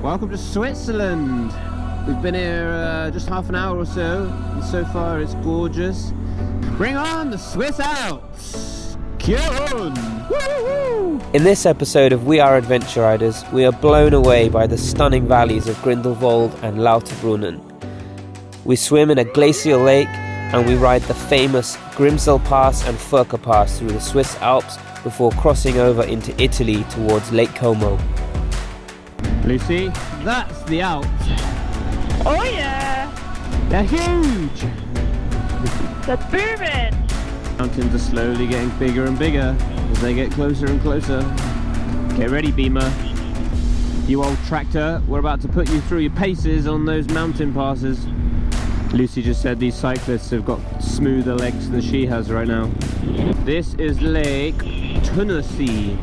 Welcome to Switzerland. We've been here just half an hour or so, and so far it's gorgeous. Bring on the Swiss Alps! Kieran! Woo-hoo-hoo! In this episode of We Are Adventure Riders, we are blown away by the stunning valleys of Grindelwald and Lauterbrunnen. We swim in a glacial lake and we ride the famous Grimsel Pass and Furka Pass through the Swiss Alps before crossing over into Italy towards Lake Como. Lucy, that's the Alps. Oh yeah! They're huge! They're booming! Mountains are slowly getting bigger and bigger as they get closer and closer. Get ready, Beamer. You old tractor, we're about to put you through your paces on those mountain passes. Lucy just said these cyclists have got smoother legs than she has right now. This is Lake Tennessee.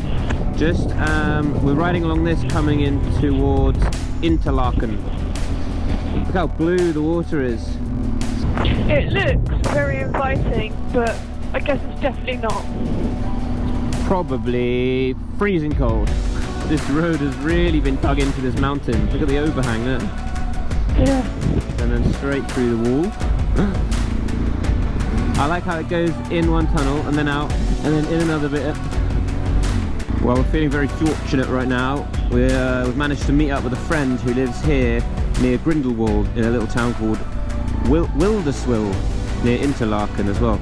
Just, we're riding along this coming in towards Interlaken. Look how blue the water is. It looks very inviting, but I guess it's definitely not. Probably freezing cold. This road has really been dug into this mountain. Look at the overhang there. Yeah. And then straight through the wall. I like how it goes in one tunnel and then out and then in another bit. Well, we're feeling very fortunate right now. We've managed to meet up with a friend who lives here near Grindelwald in a little town called Wilderswil near Interlaken as well.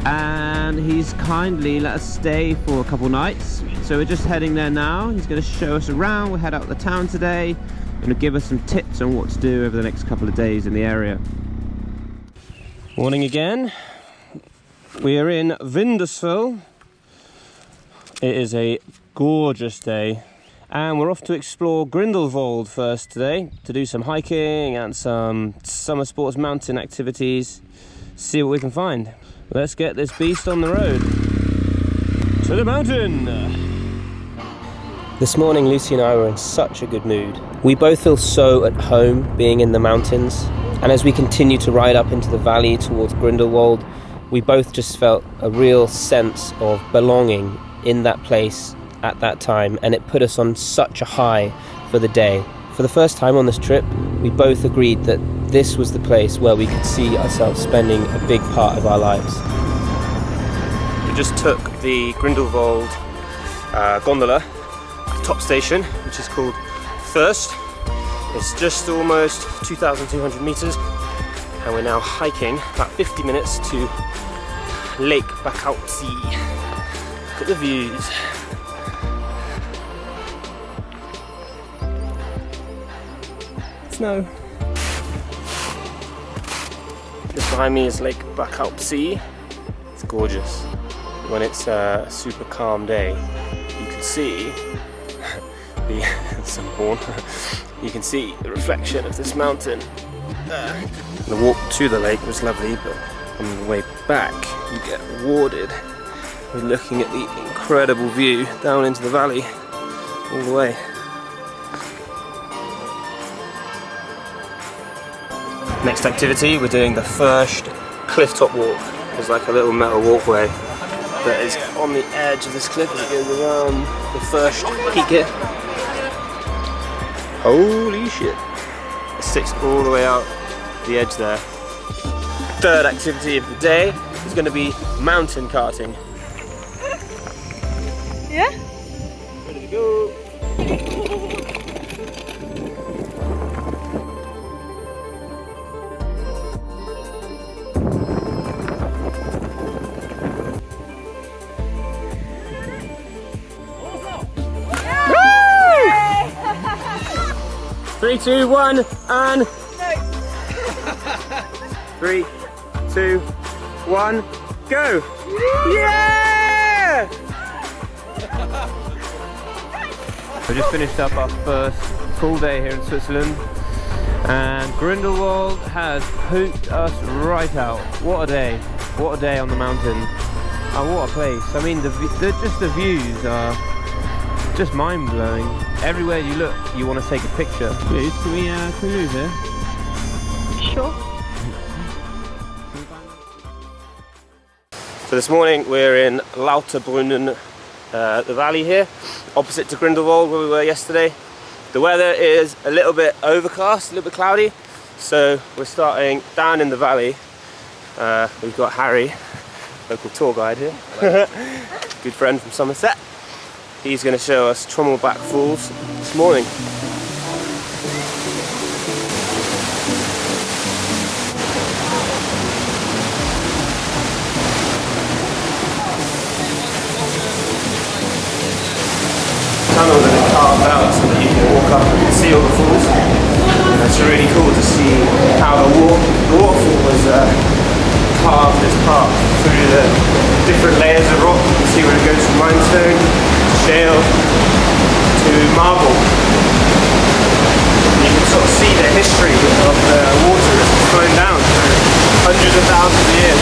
And he's kindly let us stay for a couple nights. So we're just heading there now. He's going to show us around. We'll head out of the town today and give us some tips on what to do over the next couple of days in the area. Morning again. We are in Wilderswil. It is a gorgeous day and we're off to explore Grindelwald first today to do some hiking and some summer sports mountain activities, see what we can find. Let's get this beast on the road. To the mountain! This morning Lucy and I were in such a good mood. We both feel so at home being in the mountains, and as we continue to ride up into the valley towards Grindelwald, we both just felt a real sense of belonging in that place at that time, and it put us on such a high for the day. For the first time on this trip, we both agreed that this was the place where we could see ourselves spending a big part of our lives. We just took the Grindelwald gondola to the top station, which is called First. It's just almost 2,200 meters, and we're now hiking about 50 minutes to Lake Bakautsee. Look at the views. Snow. Just behind me is Lake Bakautsee. It's gorgeous. When it's a super calm day, you can see you can see the reflection of this mountain. The walk to the lake was lovely, but on the way back you get rewarded with looking at the incredible view down into the valley all the way. Next activity, we're doing the first cliff top walk. There's like a little metal walkway that is on the edge of this cliff as it goes around the first peak here. Holy shit! It sticks all the way out the edge there. Third activity of the day is going to be mountain karting. Yeah? Ready to go! Three, two, one, and... No. 3, 2, 1, go! Yeah! We just finished up our first full day here in Switzerland, and Grindelwald has pooped us right out. What a day! What a day on the mountain! Oh, what a place! I mean, just the views are just mind-blowing. Everywhere you look, you want to take a picture. Please, can we move here? Sure. So this morning we're in Lauterbrunnen, the valley here, opposite to Grindelwald where we were yesterday. The weather is a little bit overcast, a little bit cloudy, so we're starting down in the valley. We've got Harry, local tour guide here, good friend from Somerset. He's going to show us Trommelbach Falls this morning. Tunnels that are carved out so that you can walk up and see all the falls. And it's really cool to see how the waterfall was carved as part through the different layers of rock. You can see where it goes from limestone to shale to marble. And you can sort of see the history of the water as it's flowing down through hundreds of thousands of years.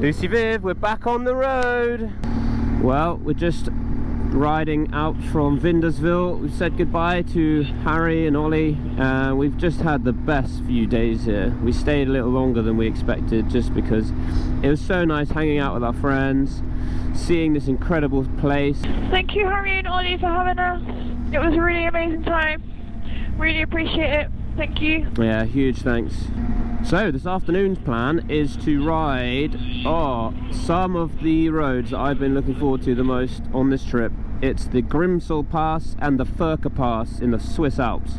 Lucy Viv, we're back on the road. Well, we're just riding out from Vindersville. We've said goodbye to Harry and Ollie. We've just had the best few days here. We stayed a little longer than we expected just because it was so nice hanging out with our friends, seeing this incredible place. Thank you, Harry and Ollie, for having us. It was a really amazing time. Really appreciate it. Thank you. Yeah, huge thanks. So this afternoon's plan is to ride some of the roads that I've been looking forward to the most on this trip. It's the Grimsel Pass and the Furka Pass in the Swiss Alps.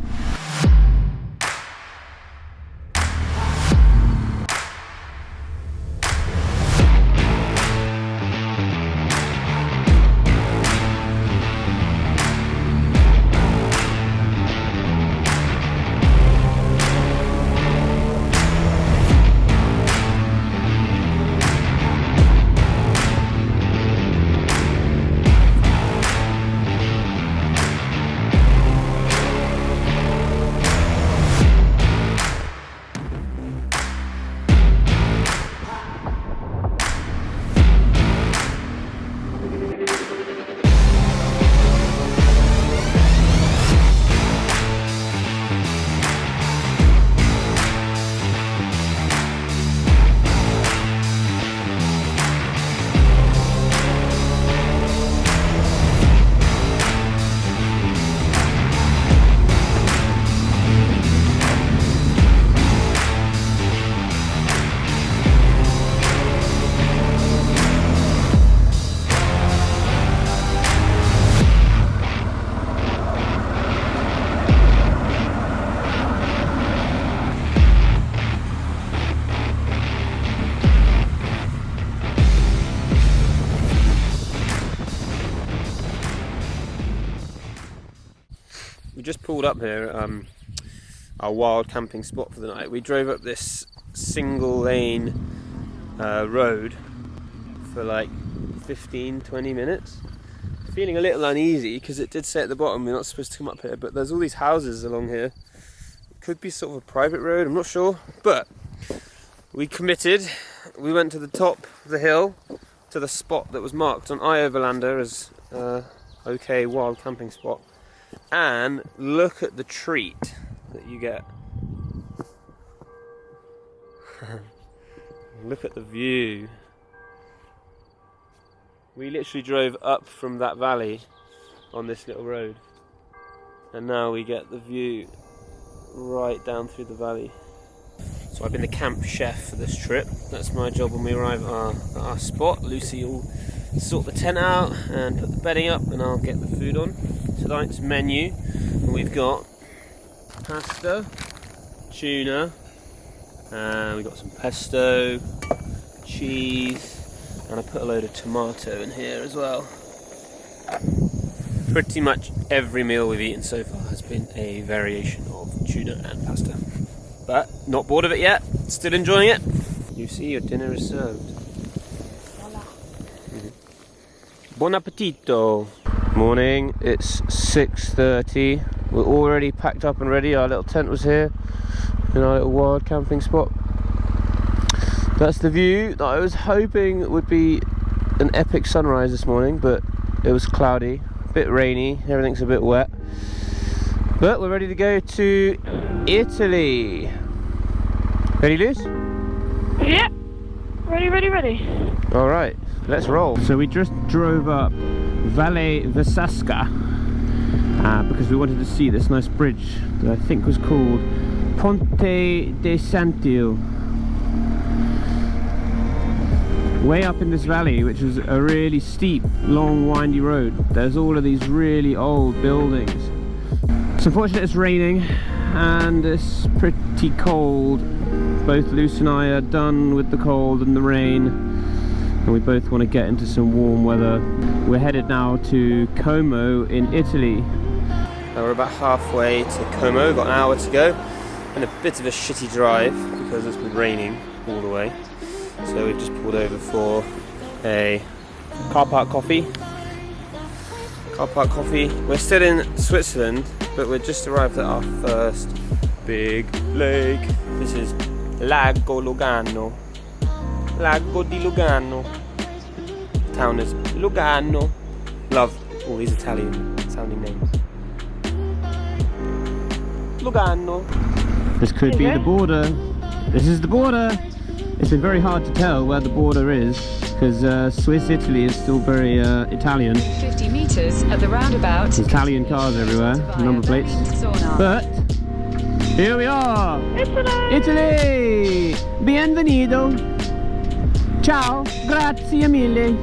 We just pulled up here, our wild camping spot for the night. We drove up this single lane road for like 15-20 minutes. Feeling a little uneasy because it did say at the bottom we're not supposed to come up here, but there's all these houses along here. It could be sort of a private road, I'm not sure, but we committed. We went to the top of the hill to the spot that was marked on iOverlander as okay wild camping spot. And look at the treat that you get. Look at the view. We literally drove up from that valley on this little road, and now we get the view right down through the valley. So I've been the camp chef for this trip. That's my job when we arrive at our spot. Lucy will sort the tent out and put the bedding up, and I'll get the food on. Tonight's menu, we've got pasta, tuna, and we've got some pesto, cheese, and I put a load of tomato in here as well. Pretty much every meal we've eaten so far has been a variation of tuna and pasta. But not bored of it yet, still enjoying it. You see, your dinner is served. Voila. Buon appetito! Morning, it's 6:30. we're already packed up and ready. Our little tent was here in our little wild camping spot. That's the view that I was hoping would be an epic sunrise this morning, but it was cloudy, a bit rainy, everything's a bit wet. But we're ready to go to Italy. Ready, Luz? Yeah. Ready. Alright, let's roll. So we just drove up Valle Versasca because we wanted to see this nice bridge that I think was called Ponte de Santio. Way up in this valley, which is a really steep, long, windy road. There's all of these really old buildings. It's unfortunate it's raining and it's pretty cold. Both Luce and I are done with the cold and the rain, and we both want to get into some warm weather. We're headed now to Como in Italy. Now we're about halfway to Como, got an hour to go, and a bit of a shitty drive because it's been raining all the way. So we've just pulled over for a car park coffee. We're still in Switzerland, but we've just arrived at our first big lake. This is Lago Lugano. Lago di Lugano. The town is Lugano. Love all these Italian sounding names. Lugano. This could be the border. This is the border. It's been very hard to tell where the border is because Swiss Italy is still very Italian. 50 meters at the roundabout. Italian cars everywhere, number plates. But here we are! Italy! Bienvenido! Ciao! Grazie mille!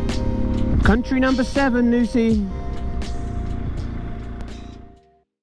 Country number 7, Lucy.